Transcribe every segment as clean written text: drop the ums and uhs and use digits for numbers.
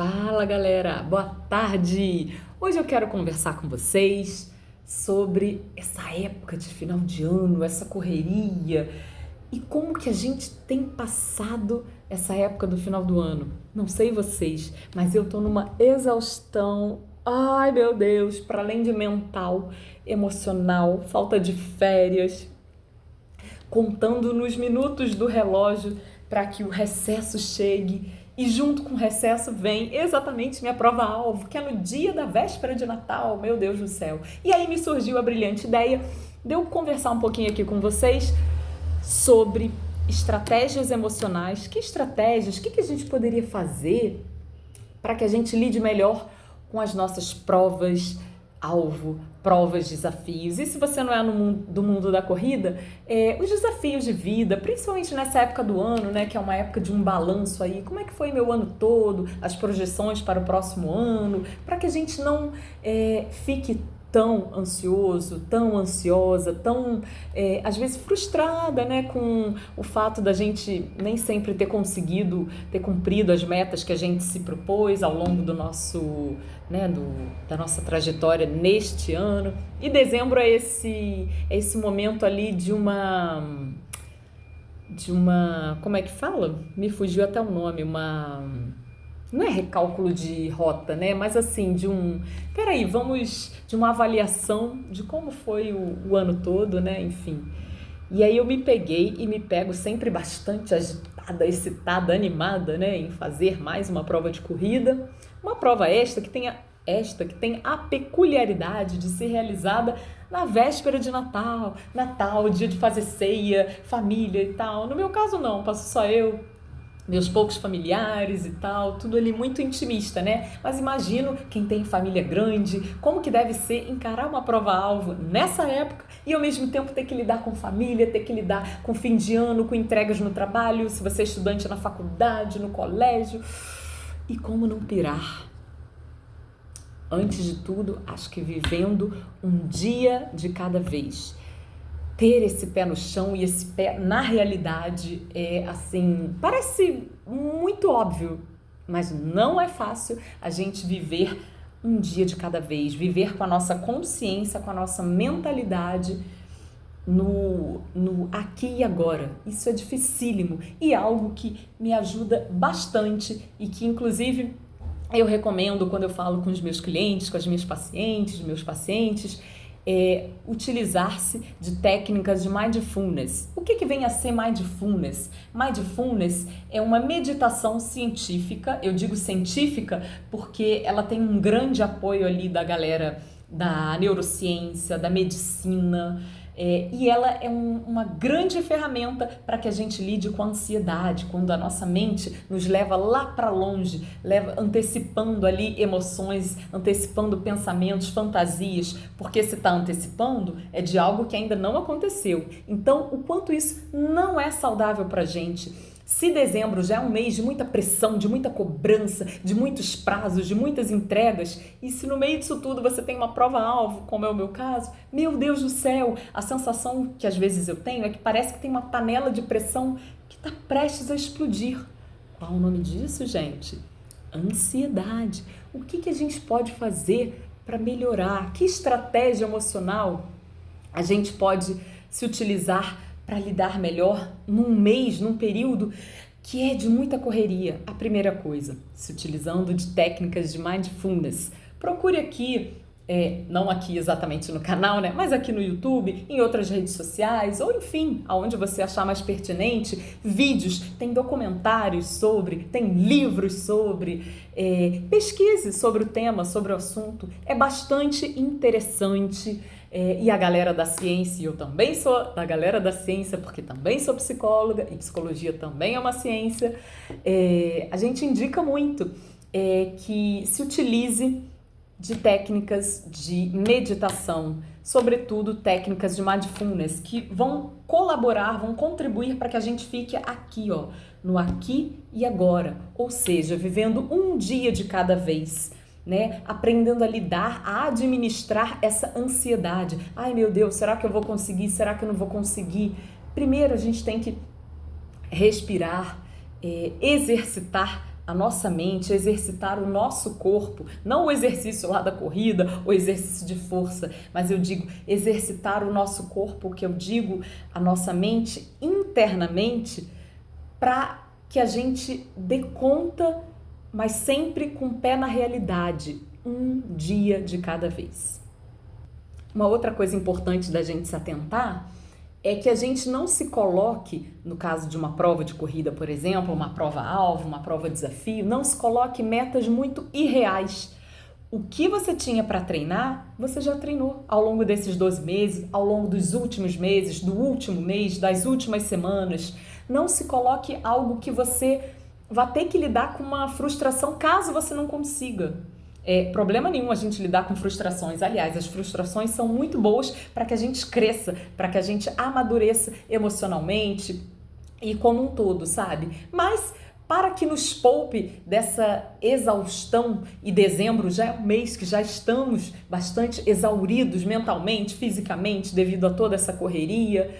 Fala galera, boa tarde! Hoje eu quero conversar com vocês sobre essa época de final de ano, essa correria e como que a gente tem passado essa época do final do ano. Não sei vocês, mas eu tô numa exaustão, ai meu Deus, para além de mental, emocional, falta de férias, contando nos minutos do relógio para que o recesso chegue. E junto com o recesso vem exatamente minha prova-alvo, que é no dia da véspera de Natal, meu Deus do céu. E aí me surgiu a brilhante ideia de eu conversar um pouquinho aqui com vocês sobre estratégias emocionais. Que estratégias, o que a gente poderia fazer para que a gente lide melhor com as nossas provas, alvo, provas, desafios. E se você não é do mundo da corrida, os desafios de vida, principalmente nessa época do ano, né, que é uma época de um balanço aí, como é que foi meu ano todo, as projeções para o próximo ano, para que a gente não fique tão ansioso, tão ansiosa, tão, às vezes, frustrada, né, com o fato da gente nem sempre ter conseguido, ter cumprido as metas que a gente se propôs ao longo do nosso, né, da nossa trajetória neste ano. E dezembro é esse momento ali de uma, como é que fala? Me fugiu até o nome, não é recálculo de rota, né? Mas assim, de uma avaliação de como foi o ano todo, né? Enfim. E aí eu me peguei e me pego sempre bastante agitada, excitada, animada, né? Em fazer mais uma prova de corrida. Uma prova que tem a peculiaridade de ser realizada na véspera de Natal. Natal, dia de fazer ceia, família e tal. No meu caso não, passo só eu, meus poucos familiares e tal, tudo ali muito intimista, né? Mas imagino quem tem família grande, como que deve ser encarar uma prova-alvo nessa época e ao mesmo tempo ter que lidar com família, ter que lidar com fim de ano, com entregas no trabalho, se você é estudante na faculdade, no colégio. E como não pirar? Antes de tudo, acho que vivendo um dia de cada vez. Ter esse pé no chão e esse pé na realidade parece muito óbvio, mas não é fácil a gente viver um dia de cada vez, viver com a nossa consciência, com a nossa mentalidade no aqui e agora. Isso é dificílimo e é algo que me ajuda bastante e que inclusive eu recomendo quando eu falo com os meus clientes, com as minhas pacientes, meus pacientes, utilizar-se de técnicas de mindfulness. O que vem a ser mindfulness? Mindfulness é uma meditação científica, eu digo científica porque ela tem um grande apoio ali da galera da neurociência, da medicina, e ela é uma grande ferramenta para que a gente lide com a ansiedade, quando a nossa mente nos leva lá para longe, antecipando ali emoções, antecipando pensamentos, fantasias, porque se está antecipando é de algo que ainda não aconteceu. Então, o quanto isso não é saudável para a gente. Se dezembro já é um mês de muita pressão, de muita cobrança, de muitos prazos, de muitas entregas, e se no meio disso tudo você tem uma prova-alvo, como é o meu caso, meu Deus do céu, a sensação que às vezes eu tenho é que parece que tem uma panela de pressão que está prestes a explodir. Qual o nome disso, gente? Ansiedade. O que a gente pode fazer para melhorar? Que estratégia emocional a gente pode se utilizar para lidar melhor num mês, num período que é de muita correria? A primeira coisa, se utilizando de técnicas de mindfulness. Procure aqui, não aqui exatamente no canal, né? Mas aqui no YouTube, em outras redes sociais, ou enfim, aonde você achar mais pertinente, vídeos, tem documentários sobre, tem livros sobre, pesquise sobre o tema, sobre o assunto. É bastante interessante. E a galera da ciência, eu também sou da galera da ciência, porque também sou psicóloga, e psicologia também é uma ciência, a gente indica muito que se utilize de técnicas de meditação, sobretudo técnicas de mindfulness, que vão colaborar, vão contribuir para que a gente fique aqui, no aqui e agora, ou seja, vivendo um dia de cada vez, né? Aprendendo a lidar, a administrar essa ansiedade. Ai meu Deus, será que eu vou conseguir? Será que eu não vou conseguir? Primeiro a gente tem que respirar, exercitar a nossa mente, exercitar o nosso corpo, não o exercício lá da corrida, o exercício de força, mas eu digo exercitar o nosso corpo, que eu digo a nossa mente internamente, para que a gente dê conta, mas sempre com o pé na realidade, um dia de cada vez. Uma outra coisa importante da gente se atentar é que a gente não se coloque, no caso de uma prova de corrida, por exemplo, uma prova-alvo, uma prova-desafio, não se coloque metas muito irreais. O que você tinha para treinar, você já treinou ao longo desses 12 meses, ao longo dos últimos meses, do último mês, das últimas semanas. Não se coloque algo que você vai ter que lidar com uma frustração caso você não consiga. Problema nenhum a gente lidar com frustrações. Aliás, as frustrações são muito boas para que a gente cresça, para que a gente amadureça emocionalmente e como um todo, sabe? Mas para que nos poupe dessa exaustão, e dezembro já é um mês que já estamos bastante exauridos mentalmente, fisicamente, devido a toda essa correria,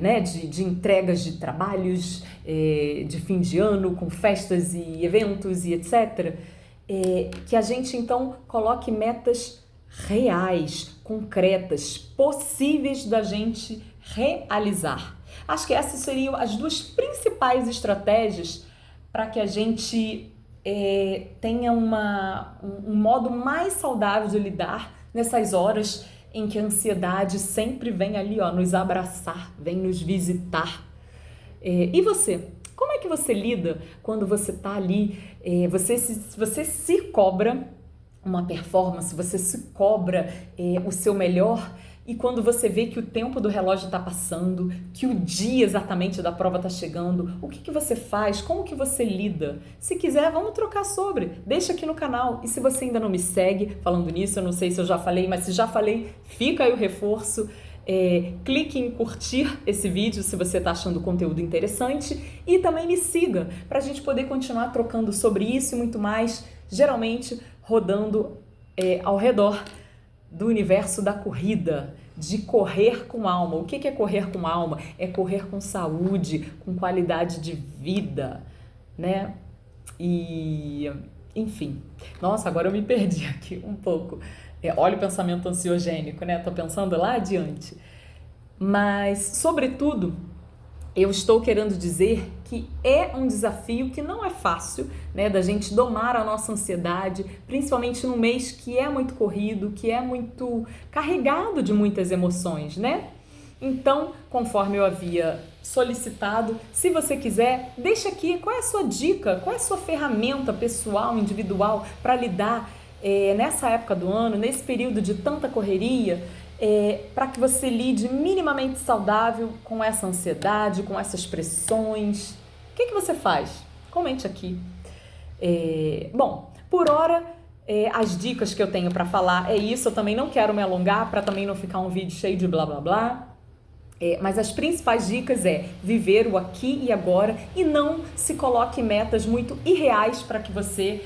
né, de entregas de trabalhos, de fim de ano, com festas e eventos e etc., que a gente então coloque metas reais, concretas, possíveis da gente realizar. Acho que essas seriam as duas principais estratégias para que a gente tenha um modo mais saudável de lidar nessas horas em que a ansiedade sempre vem ali, ó, nos abraçar, vem nos visitar. E você? Como é que você lida quando você está ali, você se cobra uma performance, você se cobra o seu melhor, e quando você vê que o tempo do relógio está passando, que o dia exatamente da prova está chegando, o que você faz? Como que você lida? Se quiser, vamos trocar sobre, deixa aqui no canal. E se você ainda não me segue, falando nisso, eu não sei se eu já falei, mas se já falei, fica aí o reforço. Clique em curtir esse vídeo se você está achando o conteúdo interessante e também me siga para a gente poder continuar trocando sobre isso e muito mais, geralmente rodando ao redor do universo da corrida, de correr com alma. O que é correr com alma? É correr com saúde, com qualidade de vida, né? E, enfim, nossa, agora eu me perdi aqui um pouco. Olha o pensamento ansiogênico, né? Tô pensando lá adiante. Mas, sobretudo, eu estou querendo dizer que é um desafio que não é fácil, né? Da gente domar a nossa ansiedade, principalmente num mês que é muito corrido, que é muito carregado de muitas emoções, né? Então, conforme eu havia solicitado, se você quiser, deixa aqui qual é a sua dica, qual é a sua ferramenta pessoal, individual, para lidar nessa época do ano, nesse período de tanta correria, para que você lide minimamente saudável com essa ansiedade, com essas pressões. O que você faz? Comente aqui. Bom, por hora, as dicas que eu tenho para falar é isso. Eu também não quero me alongar para também não ficar um vídeo cheio de blá blá blá. Mas as principais dicas é viver o aqui e agora e não se coloque metas muito irreais para que você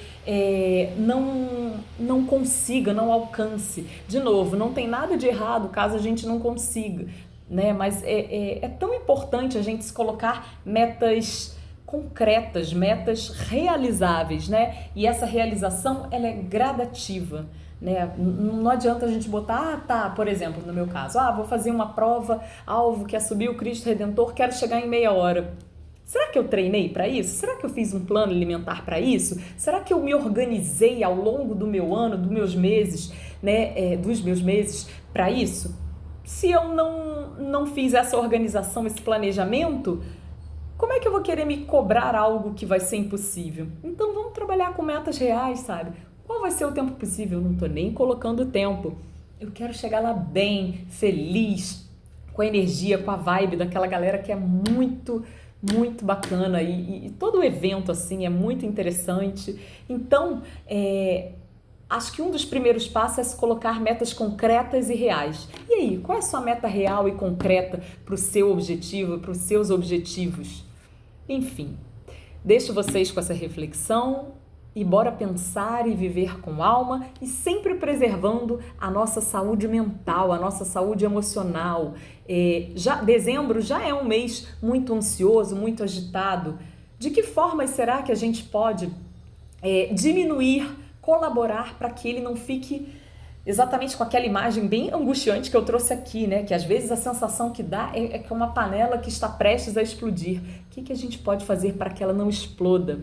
não consiga, não alcance. De novo, não tem nada de errado caso a gente não consiga, né? Mas é tão importante a gente se colocar metas concretas, metas realizáveis, né? E essa realização, ela é gradativa, né? Não adianta a gente botar, por exemplo, no meu caso, vou fazer uma prova, alvo que é subir o Cristo Redentor, quero chegar em meia hora. Será que eu treinei para isso? Será que eu fiz um plano alimentar para isso? Será que eu me organizei ao longo do meu ano, dos meus meses, né, para isso? Se eu não fiz essa organização, esse planejamento, como é que eu vou querer me cobrar algo que vai ser impossível? Então vamos trabalhar com metas reais, sabe? Qual vai ser o tempo possível? Eu não tô nem colocando tempo. Eu quero chegar lá bem, feliz, com a energia, com a vibe daquela galera que é muito, muito bacana. E todo o evento, assim, é muito interessante. Então, acho que um dos primeiros passos é se colocar metas concretas e reais. E aí, qual é a sua meta real e concreta para o seu objetivo, para os seus objetivos? Enfim, deixo vocês com essa reflexão. E bora pensar e viver com alma e sempre preservando a nossa saúde mental, a nossa saúde emocional. Dezembro já é um mês muito ansioso, muito agitado. De que formas será que a gente pode diminuir, colaborar para que ele não fique exatamente com aquela imagem bem angustiante que eu trouxe aqui, né? Que às vezes a sensação que dá é que é uma panela que está prestes a explodir. O que a gente pode fazer para que ela não exploda?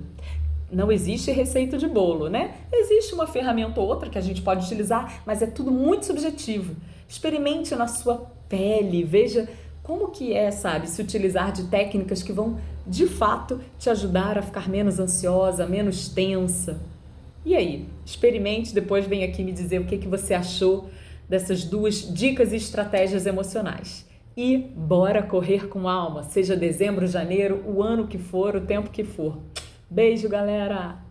Não existe receita de bolo, né? Existe uma ferramenta ou outra que a gente pode utilizar, mas é tudo muito subjetivo. Experimente na sua pele, veja como que é, sabe, se utilizar de técnicas que vão, de fato, te ajudar a ficar menos ansiosa, menos tensa. E aí, experimente, depois vem aqui me dizer o que você achou dessas 2 dicas e estratégias emocionais. E bora correr com alma, seja dezembro, janeiro, o ano que for, o tempo que for. Beijo, galera!